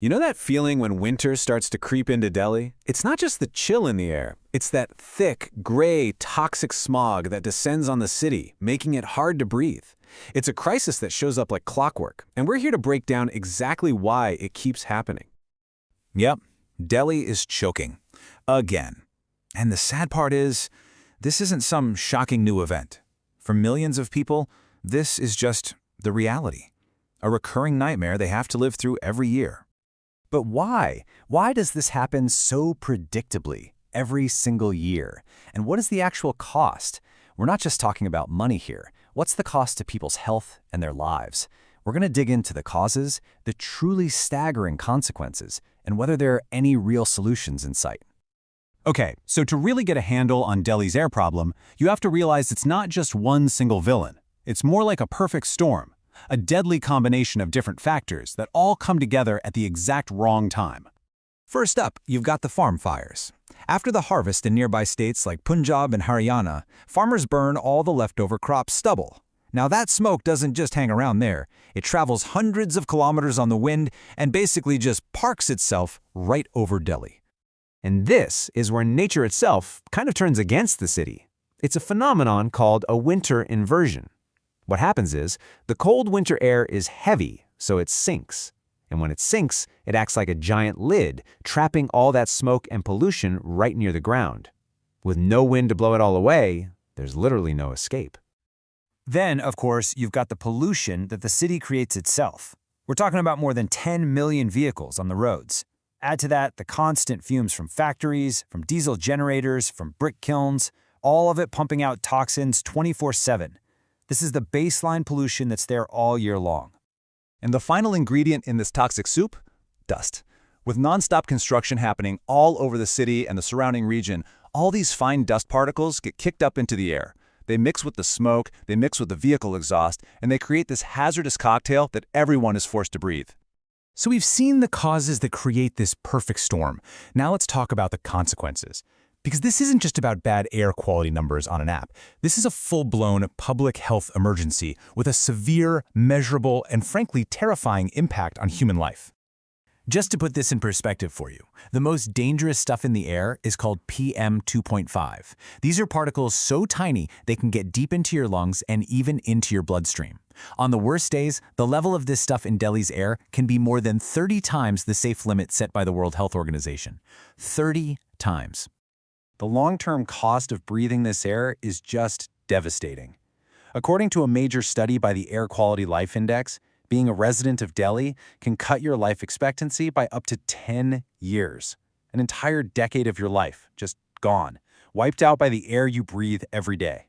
You know that feeling when winter starts to creep into Delhi? It's not just the chill in the air. It's that thick, gray, toxic smog that descends on the city, making it hard to breathe. It's a crisis that shows up like clockwork, and we're here to break down exactly why it keeps happening. Yep, Delhi is choking. Again. And the sad part is, this isn't some shocking new event. For millions of people, this is just the reality. A recurring nightmare they have to live through every year. But why? Why does this happen so predictably every single year? And what is the actual cost? We're not just talking about money here. What's the cost to people's health and their lives? We're going to dig into the causes, the truly staggering consequences, and whether there are any real solutions in sight. Okay, so to really get a handle on Delhi's air problem, you have to realize it's not just one single villain. It's more like a perfect storm, a deadly combination of different factors that all come together at the exact wrong time. First up, you've got the farm fires. After the harvest in nearby states like Punjab and Haryana, farmers burn all the leftover crop stubble. Now that smoke doesn't just hang around there. It travels hundreds of kilometers on the wind and basically just parks itself right over Delhi. And this is where nature itself kind of turns against the city. It's a phenomenon called a winter inversion. What happens is, the cold winter air is heavy, so it sinks. And when it sinks, it acts like a giant lid, trapping all that smoke and pollution right near the ground. With no wind to blow it all away, there's literally no escape. Then, of course, you've got the pollution that the city creates itself. We're talking about more than 10 million vehicles on the roads. Add to that the constant fumes from factories, from diesel generators, from brick kilns, all of it pumping out toxins 24/7. This is the baseline pollution that's there all year long. And the final ingredient in this toxic soup? Dust. With nonstop construction happening all over the city and the surrounding region, all these fine dust particles get kicked up into the air. They mix with the smoke, they mix with the vehicle exhaust, and they create this hazardous cocktail that everyone is forced to breathe. So we've seen the causes that create this perfect storm. Now let's talk about the consequences. Because this isn't just about bad air quality numbers on an app. This is a full-blown public health emergency with a severe, measurable, and frankly terrifying impact on human life. Just to put this in perspective for you, the most dangerous stuff in the air is called PM 2.5. These are particles so tiny they can get deep into your lungs and even into your bloodstream. On the worst days, the level of this stuff in Delhi's air can be more than 30 times the safe limit set by the World Health Organization. 30 times. The long-term cost of breathing this air is just devastating. According to a major study by the Air Quality Life Index, being a resident of Delhi can cut your life expectancy by up to 10 years. An entire decade of your life just gone, wiped out by the air you breathe every day.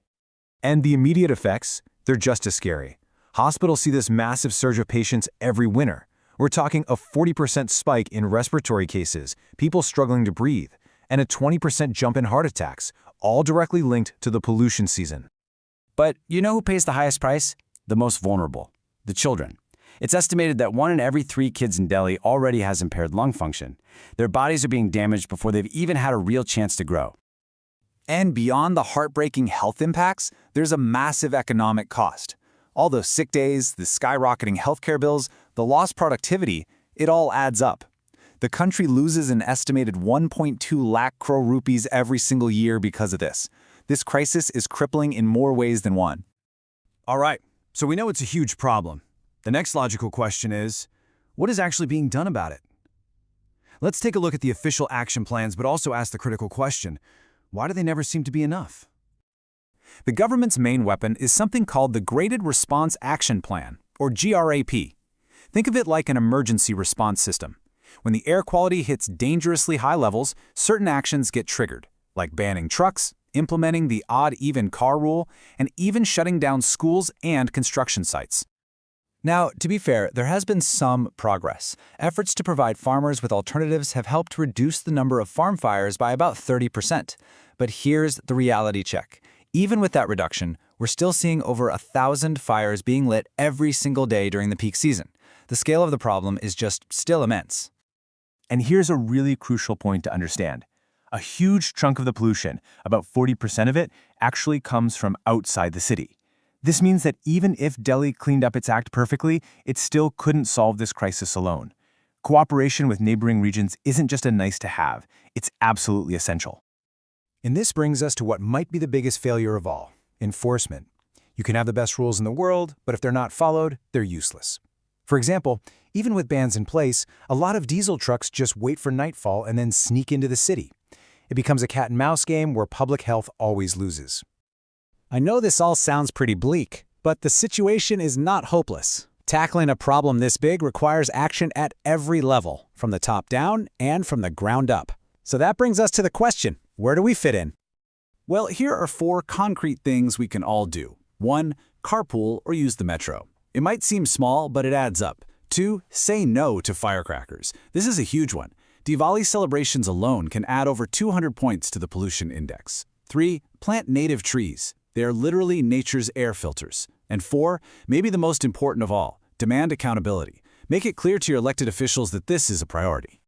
And the immediate effects, they're just as scary. Hospitals see this massive surge of patients every winter. We're talking a 40% spike in respiratory cases, people struggling to breathe, and a 20% jump in heart attacks, all directly linked to the pollution season. But you know who pays the highest price? The most vulnerable, the children. It's estimated that 1 in every 3 kids in Delhi already has impaired lung function. Their bodies are being damaged before they've even had a real chance to grow. And beyond the heartbreaking health impacts, there's a massive economic cost. All those sick days, the skyrocketing healthcare bills, the lost productivity, it all adds up. The country loses an estimated 1.2 lakh crore rupees every single year because of this. This crisis is crippling in more ways than one. All right, so we know it's a huge problem. The next logical question is, what is actually being done about it? Let's take a look at the official action plans, but also ask the critical question, why do they never seem to be enough? The government's main weapon is something called the Graded Response Action Plan, or GRAP. Think of it like an emergency response system. When the air quality hits dangerously high levels, certain actions get triggered, like banning trucks, implementing the odd-even car rule, and even shutting down schools and construction sites. Now, to be fair, there has been some progress. Efforts to provide farmers with alternatives have helped reduce the number of farm fires by about 30%. But here's the reality check. Even with that reduction, we're still seeing over 1,000 fires being lit every single day during the peak season. The scale of the problem is just still immense. And here's a really crucial point to understand. A huge chunk of the pollution, about 40% of it, actually comes from outside the city. This means that even if Delhi cleaned up its act perfectly, it still couldn't solve this crisis alone. Cooperation with neighboring regions isn't just a nice-to-have, it's absolutely essential. And this brings us to what might be the biggest failure of all: enforcement. You can have the best rules in the world, but if they're not followed, they're useless. For example, even with bans in place, a lot of diesel trucks just wait for nightfall and then sneak into the city. It becomes a cat-and-mouse game where public health always loses. I know this all sounds pretty bleak, but the situation is not hopeless. Tackling a problem this big requires action at every level, from the top down and from the ground up. So that brings us to the question: where do we fit in? Well, here are 4 concrete things we can all do. 1. Carpool or use the metro. It might seem small, but it adds up. 2. Say no to firecrackers. This is a huge one. Diwali celebrations alone can add over 200 points to the pollution index. 3. Plant native trees. They are literally nature's air filters. And 4, maybe the most important of all, demand accountability. Make it clear to your elected officials that this is a priority.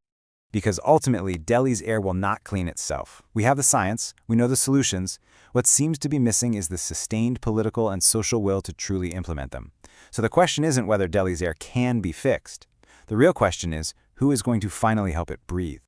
Because ultimately, Delhi's air will not clean itself. We have the science, we know the solutions. What seems to be missing is the sustained political and social will to truly implement them. So the question isn't whether Delhi's air can be fixed. The real question is, who is going to finally help it breathe?